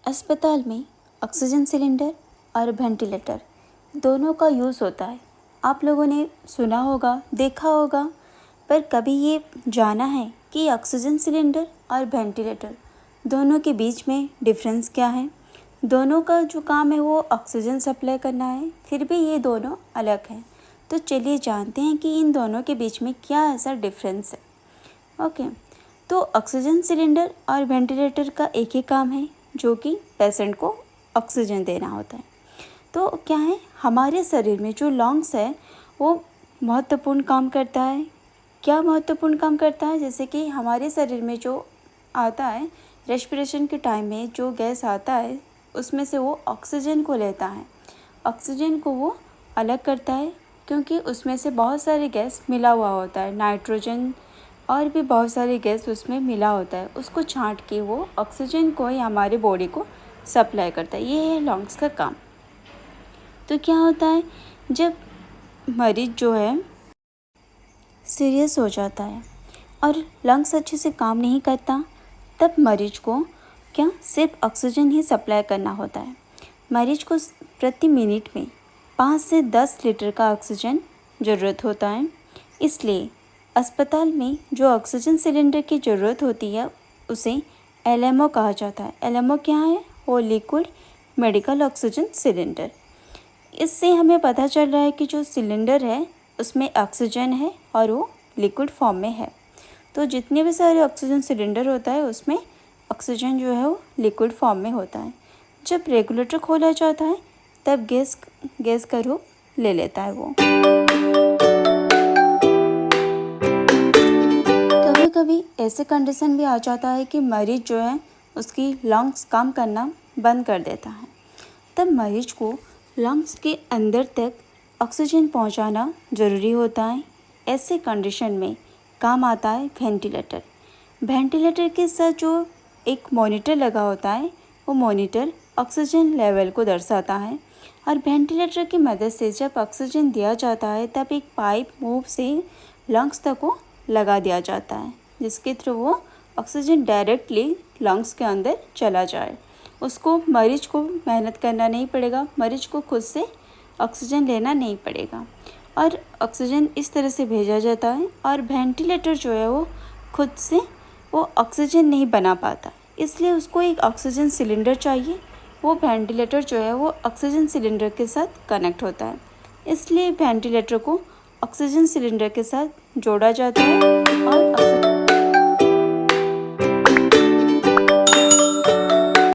अस्पताल में oxygen cylinder और वेंटिलेटर दोनों का यूज़ होता है। आप लोगों ने सुना होगा, देखा होगा, पर कभी ये जाना है कि ऑक्सीजन सिलेंडर और वेंटिलेटर दोनों के बीच में डिफरेंस क्या है? दोनों का जो काम है वो ऑक्सीजन सप्लाई करना है, फिर भी ये दोनों अलग हैं। तो चलिए जानते हैं कि इन दोनों के बीच में क्या ऐसा डिफरेंस है। ओके, तो ऑक्सीजन सिलेंडर और वेंटिलेटर का एक ही काम है, जो कि पेशेंट को ऑक्सीजन देना होता है। तो क्या है, हमारे शरीर में जो लंग्स है वो महत्वपूर्ण काम करता है। क्या महत्वपूर्ण काम करता है? जैसे कि हमारे शरीर में जो आता है, रेस्पिरेशन के टाइम में जो गैस आता है उसमें से वो ऑक्सीजन को लेता है, ऑक्सीजन को वो अलग करता है, क्योंकि उसमें से बहुत सारे गैस मिला हुआ होता है, नाइट्रोजन और भी बहुत सारी गैस उसमें मिला होता है। उसको छांट के वो ऑक्सीजन को ही हमारे बॉडी को सप्लाई करता है। ये है लंग्स का काम। तो क्या होता है, जब मरीज जो है सीरियस हो जाता है और लंग्स अच्छे से काम नहीं करता, तब मरीज को क्या सिर्फ ऑक्सीजन ही सप्लाई करना होता है। मरीज को प्रति मिनट में 5 से 10 लीटर का ऑक्सीजन ज़रूरत होता है। इसलिए अस्पताल में जो ऑक्सीजन सिलेंडर की ज़रूरत होती है उसे एलएमओ कहा जाता है। एलएमओ क्या है? वो लिक्विड मेडिकल ऑक्सीजन सिलेंडर। इससे हमें पता चल रहा है कि जो सिलेंडर है उसमें ऑक्सीजन है और वो लिक्विड फॉर्म में है। तो जितने भी सारे ऑक्सीजन सिलेंडर होता है उसमें ऑक्सीजन जो है वो लिक्विड फॉर्म में होता है। जब रेगुलेटर खोला जाता है तब गैस का रूप ले लेता है वो। कभी कभी ऐसे कंडीशन भी आ जाता है कि मरीज जो है उसकी लंग्स काम करना बंद कर देता है। तब मरीज को लंग्स के अंदर तक ऑक्सीजन पहुंचाना ज़रूरी होता है। ऐसे कंडीशन में काम आता है वेंटिलेटर। वेंटिलेटर के साथ जो एक मॉनिटर लगा होता है, वो मॉनिटर ऑक्सीजन लेवल को दर्शाता है और वेंटिलेटर की मदद से जब ऑक्सीजन दिया जाता है तब एक पाइप मुंह से लंग्स तक को लगा दिया जाता है, जिसके थ्रू वो ऑक्सीजन डायरेक्टली लंग्स के अंदर चला जाए। उसको मरीज को मेहनत करना नहीं पड़ेगा, मरीज को खुद से ऑक्सीजन लेना नहीं पड़ेगा और ऑक्सीजन इस तरह से भेजा जाता है। और वेंटिलेटर जो है वो खुद से वो ऑक्सीजन नहीं बना पाता, इसलिए उसको एक ऑक्सीजन सिलेंडर चाहिए। वो वेंटिलेटर जो है वो ऑक्सीजन सिलेंडर के साथ कनेक्ट होता है, इसलिए वेंटिलेटर को ऑक्सीजन सिलेंडर के साथ जोड़ा जाता है और